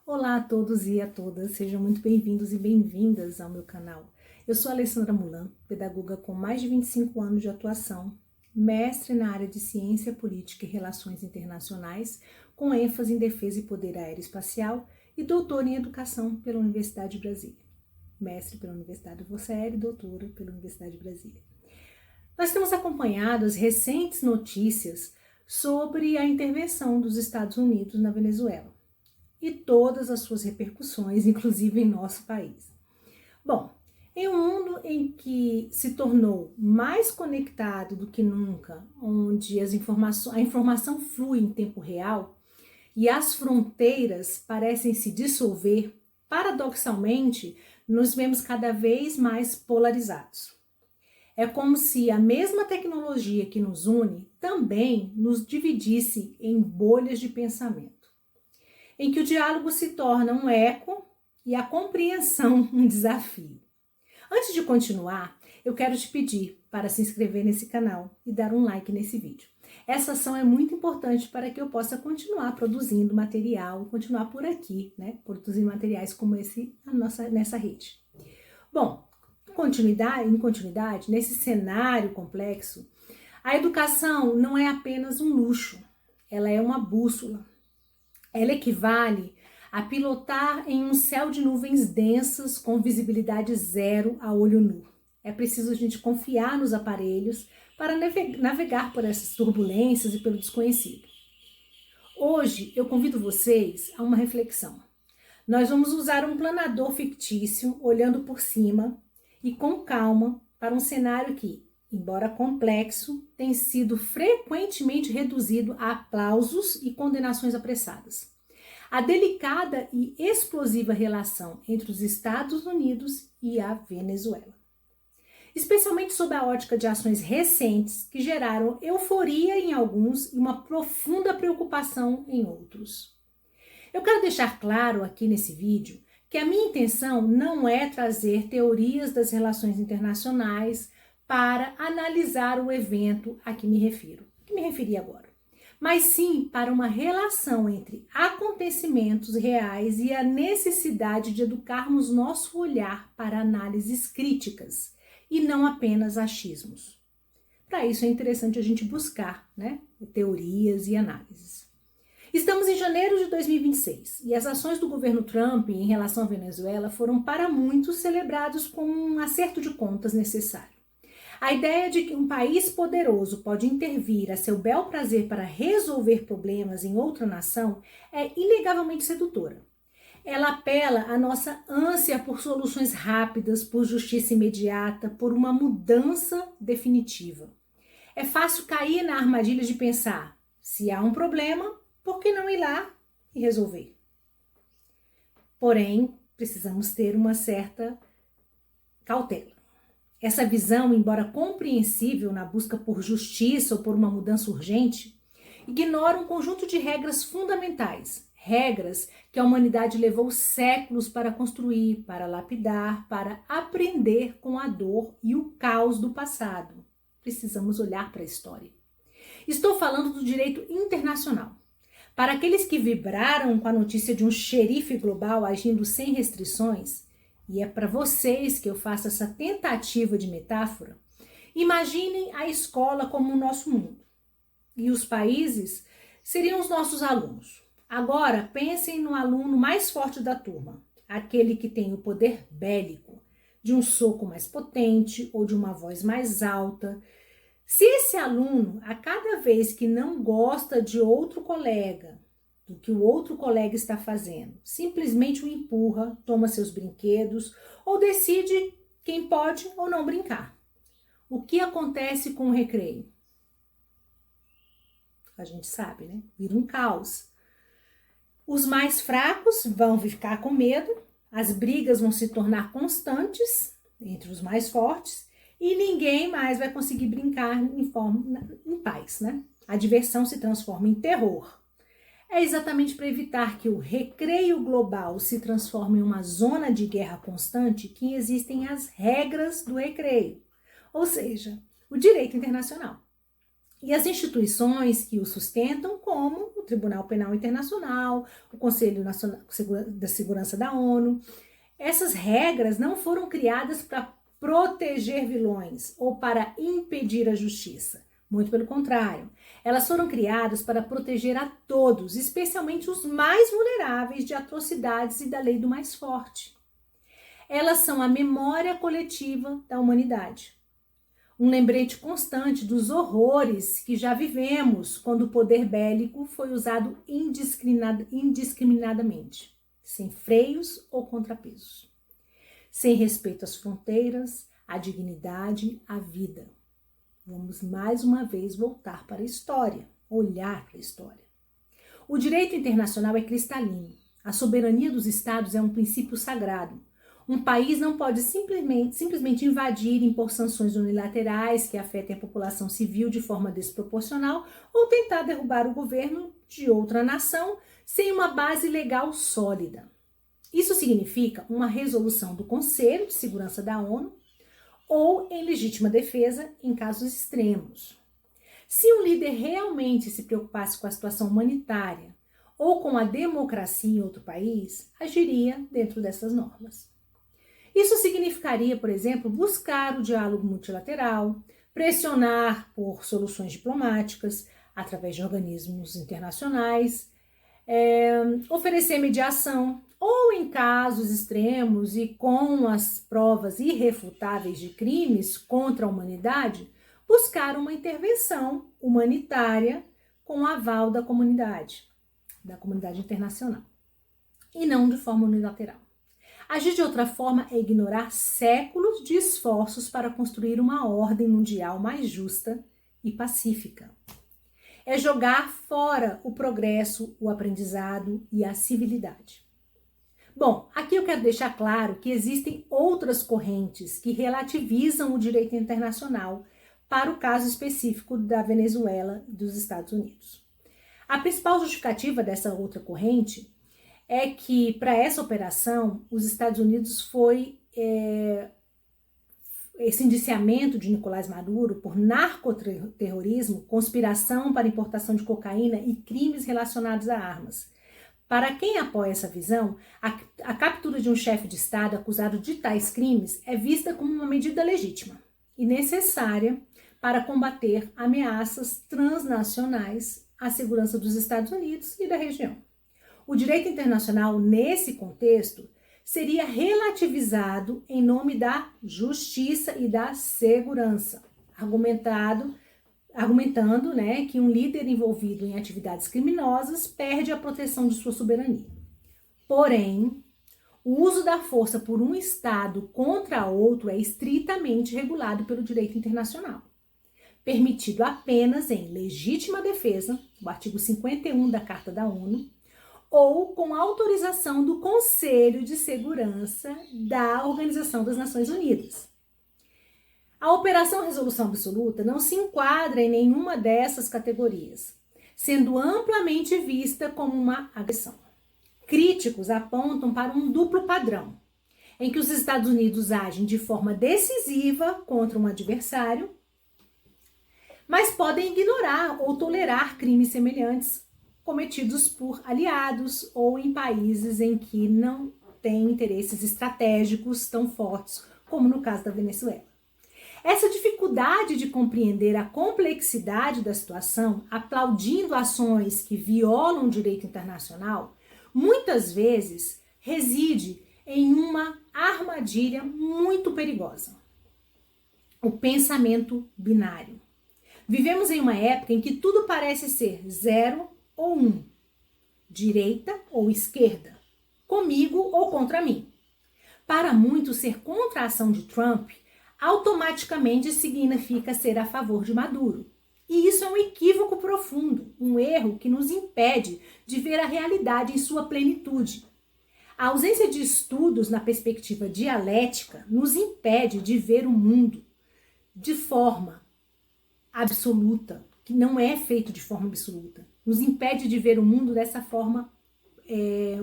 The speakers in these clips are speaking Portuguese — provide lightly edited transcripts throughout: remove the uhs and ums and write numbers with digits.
Olá a todos e a todas, sejam muito bem-vindos e bem-vindas ao meu canal. Eu sou Alessandra Mulan, pedagoga com mais de 25 anos de atuação, mestre na área de Ciência Política e Relações Internacionais, com ênfase em Defesa e Poder Aeroespacial e doutora em Educação pela Universidade de Brasília. Mestre pela Universidade de Vocêr e doutora pela Universidade de Brasília. Nós temos acompanhado as recentes notícias sobre a intervenção dos Estados Unidos na Venezuela e todas as suas repercussões, inclusive em nosso país. Bom, em um mundo em que se tornou mais conectado do que nunca, onde a informação flui em tempo real e as fronteiras parecem se dissolver, paradoxalmente, nos vemos cada vez mais polarizados. É como se a mesma tecnologia que nos une também nos dividisse em bolhas de pensamento, em que o diálogo se torna um eco e a compreensão um desafio. Antes de continuar, eu quero te pedir para se inscrever nesse canal e dar um like nesse vídeo. Essa ação é muito importante para que eu possa continuar produzindo material, continuar por aqui, né, produzindo materiais como esse nessa rede. Bom, em continuidade, nesse cenário complexo, a educação não é apenas um luxo, ela é uma bússola. Ela equivale a pilotar em um céu de nuvens densas com visibilidade zero a olho nu. É preciso a gente confiar nos aparelhos para navegar por essas turbulências e pelo desconhecido. Hoje eu convido vocês a uma reflexão. Nós vamos usar um planador fictício olhando por cima e com calma para um cenário que, embora complexo, tem sido frequentemente reduzido a aplausos e condenações apressadas. A delicada e explosiva relação entre os Estados Unidos e a Venezuela. Especialmente sob a ótica de ações recentes que geraram euforia em alguns e uma profunda preocupação em outros. Eu quero deixar claro aqui nesse vídeo que a minha intenção não é trazer teorias das relações internacionais para analisar o evento a que me referi agora, mas sim para uma relação entre acontecimentos reais e a necessidade de educarmos nosso olhar para análises críticas e não apenas achismos. Para isso é interessante a gente buscar, né, teorias e análises. Estamos em janeiro de 2026 e as ações do governo Trump em relação à Venezuela foram para muitos celebrados como um acerto de contas necessário. A ideia de que um país poderoso pode intervir a seu bel prazer para resolver problemas em outra nação é inegavelmente sedutora. Ela apela à nossa ânsia por soluções rápidas, por justiça imediata, por uma mudança definitiva. É fácil cair na armadilha de pensar, se há um problema, por que não ir lá e resolver? Porém, precisamos ter uma certa cautela. Essa visão, embora compreensível na busca por justiça ou por uma mudança urgente, ignora um conjunto de regras fundamentais, regras que a humanidade levou séculos para construir, para lapidar, para aprender com a dor e o caos do passado. Precisamos olhar para a história. Estou falando do direito internacional. Para aqueles que vibraram com a notícia de um xerife global agindo sem restrições, e é para vocês que eu faço essa tentativa de metáfora, imaginem a escola como o nosso mundo. E os países seriam os nossos alunos. Agora, pensem no aluno mais forte da turma, aquele que tem o poder bélico, de um soco mais potente ou de uma voz mais alta. Se esse aluno, a cada vez que não gosta de outro colega, do que o outro colega está fazendo, simplesmente o empurra, toma seus brinquedos ou decide quem pode ou não brincar, o que acontece com o recreio? A gente sabe, né? Vira um caos. Os mais fracos vão ficar com medo, as brigas vão se tornar constantes entre os mais fortes e ninguém mais vai conseguir brincar em paz, né? A diversão se transforma em terror. É exatamente para evitar que o recreio global se transforme em uma zona de guerra constante que existem as regras do recreio, ou seja, o direito internacional. e as instituições que o sustentam, como o Tribunal Penal Internacional, o Conselho Nacional da Segurança da ONU. Essas regras não foram criadas para proteger vilões ou para impedir a justiça. Muito pelo contrário, elas foram criadas para proteger a todos, especialmente os mais vulneráveis de atrocidades e da lei do mais forte. Elas são a memória coletiva da humanidade. Um lembrete constante dos horrores que já vivemos quando o poder bélico foi usado indiscriminadamente, sem freios ou contrapesos, sem respeito às fronteiras, à dignidade, à vida. Vamos mais uma vez voltar para a história, olhar para a história. O direito internacional é cristalino. A soberania dos estados é um princípio sagrado. Um país não pode simplesmente invadir e impor sanções unilaterais que afetem a população civil de forma desproporcional ou tentar derrubar o governo de outra nação sem uma base legal sólida. Isso significa uma resolução do Conselho de Segurança da ONU ou em legítima defesa em casos extremos. Se um líder realmente se preocupasse com a situação humanitária ou com a democracia em outro país, agiria dentro dessas normas. Isso significaria, por exemplo, buscar o diálogo multilateral, pressionar por soluções diplomáticas através de organismos internacionais, oferecer mediação ou, em casos extremos e com as provas irrefutáveis de crimes contra a humanidade, buscar uma intervenção humanitária com o aval da comunidade internacional, e não de forma unilateral. Agir de outra forma é ignorar séculos de esforços para construir uma ordem mundial mais justa e pacífica. É jogar fora o progresso, o aprendizado e a civilidade. Bom, aqui eu quero deixar claro que existem outras correntes que relativizam o direito internacional para o caso específico da Venezuela e dos Estados Unidos. A principal justificativa dessa outra corrente é que, para essa operação, os Estados Unidos esse indiciamento de Nicolás Maduro por narcoterrorismo, conspiração para importação de cocaína e crimes relacionados a armas. Para quem apoia essa visão, a captura de um chefe de Estado acusado de tais crimes é vista como uma medida legítima e necessária para combater ameaças transnacionais à segurança dos Estados Unidos e da região. O direito internacional, nesse contexto, seria relativizado em nome da justiça e da segurança, argumentando, que um líder envolvido em atividades criminosas perde a proteção de sua soberania. Porém, o uso da força por um Estado contra outro é estritamente regulado pelo direito internacional, permitido apenas em legítima defesa, o artigo 51 da Carta da ONU, ou com autorização do Conselho de Segurança da Organização das Nações Unidas. A Operação Resolução Absoluta não se enquadra em nenhuma dessas categorias, sendo amplamente vista como uma agressão. Críticos apontam para um duplo padrão, em que os Estados Unidos agem de forma decisiva contra um adversário, mas podem ignorar ou tolerar crimes semelhantes cometidos por aliados ou em países em que não têm interesses estratégicos tão fortes, como no caso da Venezuela. Essa dificuldade de compreender a complexidade da situação, aplaudindo ações que violam o direito internacional, muitas vezes reside em uma armadilha muito perigosa: o pensamento binário. Vivemos em uma época em que tudo parece ser 0 ou 1, direita ou esquerda, comigo ou contra mim. Para muitos, ser contra a ação de Trump automaticamente significa ser a favor de Maduro. E isso é um equívoco profundo, um erro que nos impede de ver a realidade em sua plenitude. A ausência de estudos na perspectiva dialética nos impede de ver o mundo de forma absoluta, que não é feito de forma absoluta. Nos impede de ver o mundo dessa forma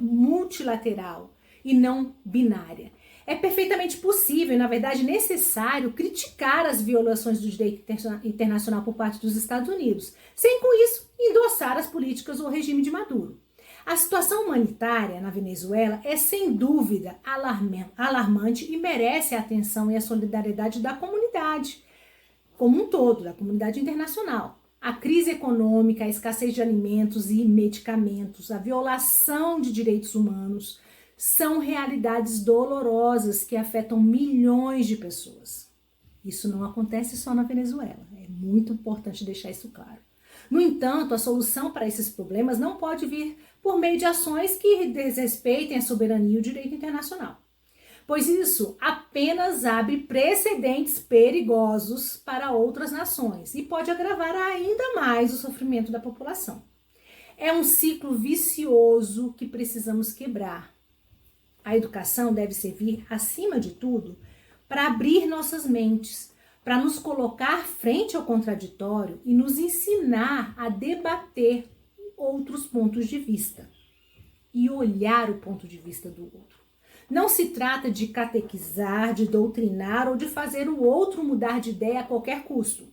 multilateral e não binária. É perfeitamente possível e, na verdade, necessário criticar as violações do direito internacional por parte dos Estados Unidos, sem com isso endossar as políticas ou regime de Maduro. A situação humanitária na Venezuela é sem dúvida alarmante e merece a atenção e a solidariedade da comunidade como um todo, da comunidade internacional. A crise econômica, a escassez de alimentos e medicamentos, a violação de direitos humanos são realidades dolorosas que afetam milhões de pessoas. Isso não acontece só na Venezuela, é muito importante deixar isso claro. No entanto, a solução para esses problemas não pode vir por meio de ações que desrespeitem a soberania e o direito internacional, pois isso apenas abre precedentes perigosos para outras nações e pode agravar ainda mais o sofrimento da população. É um ciclo vicioso que precisamos quebrar. A educação deve servir, acima de tudo, para abrir nossas mentes, para nos colocar frente ao contraditório e nos ensinar a debater outros pontos de vista e olhar o ponto de vista do outro. Não se trata de catequizar, de doutrinar ou de fazer o outro mudar de ideia a qualquer custo,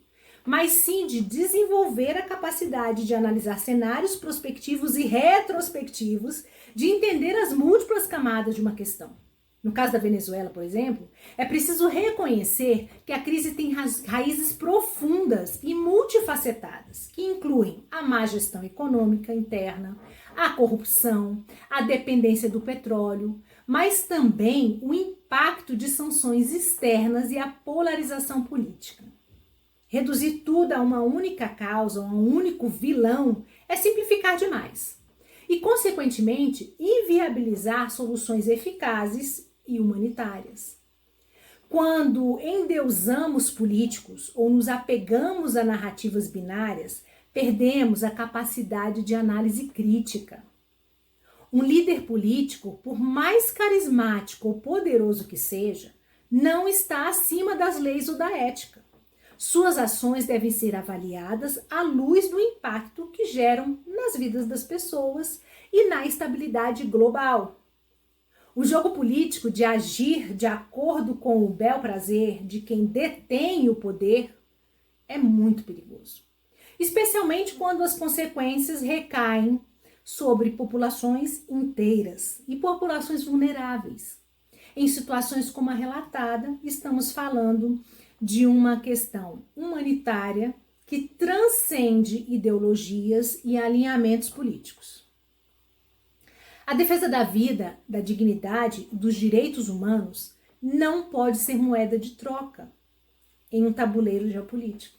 mas sim de desenvolver a capacidade de analisar cenários prospectivos e retrospectivos, de entender as múltiplas camadas de uma questão. No caso da Venezuela, por exemplo, é preciso reconhecer que a crise tem raízes profundas e multifacetadas, que incluem a má gestão econômica interna, a corrupção, a dependência do petróleo, mas também o impacto de sanções externas e a polarização política. Reduzir tudo a uma única causa, a um único vilão, é simplificar demais e, consequentemente, inviabilizar soluções eficazes e humanitárias. Quando endeusamos políticos ou nos apegamos a narrativas binárias, perdemos a capacidade de análise crítica. Um líder político, por mais carismático ou poderoso que seja, não está acima das leis ou da ética. Suas ações devem ser avaliadas à luz do impacto que geram nas vidas das pessoas e na estabilidade global. O jogo político de agir de acordo com o bel prazer de quem detém o poder é muito perigoso, especialmente quando as consequências recaem sobre populações inteiras e populações vulneráveis. Em situações como a relatada, estamos falando de uma questão humanitária que transcende ideologias e alinhamentos políticos. A defesa da vida, da dignidade e dos direitos humanos não pode ser moeda de troca em um tabuleiro geopolítico.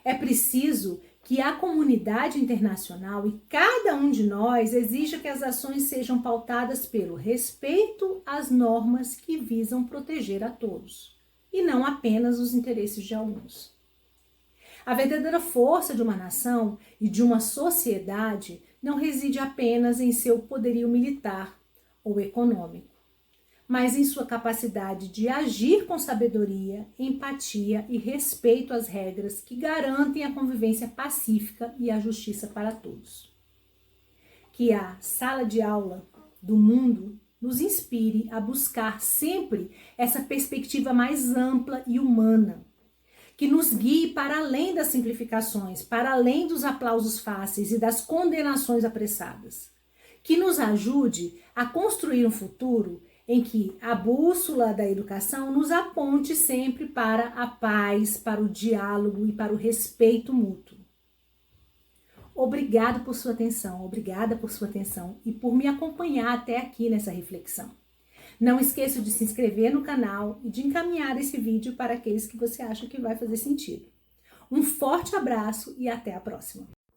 É preciso que a comunidade internacional e cada um de nós exija que as ações sejam pautadas pelo respeito às normas que visam proteger a todos, e não apenas os interesses de alguns. A verdadeira força de uma nação e de uma sociedade não reside apenas em seu poderio militar ou econômico, mas em sua capacidade de agir com sabedoria, empatia e respeito às regras que garantem a convivência pacífica e a justiça para todos. Que a sala de aula do mundo nos inspire a buscar sempre essa perspectiva mais ampla e humana, que nos guie para além das simplificações, para além dos aplausos fáceis e das condenações apressadas, que nos ajude a construir um futuro em que a bússola da educação nos aponte sempre para a paz, para o diálogo e para o respeito mútuo. Obrigada por sua atenção e por me acompanhar até aqui nessa reflexão. Não esqueça de se inscrever no canal e de encaminhar esse vídeo para aqueles que você acha que vai fazer sentido. Um forte abraço e até a próxima!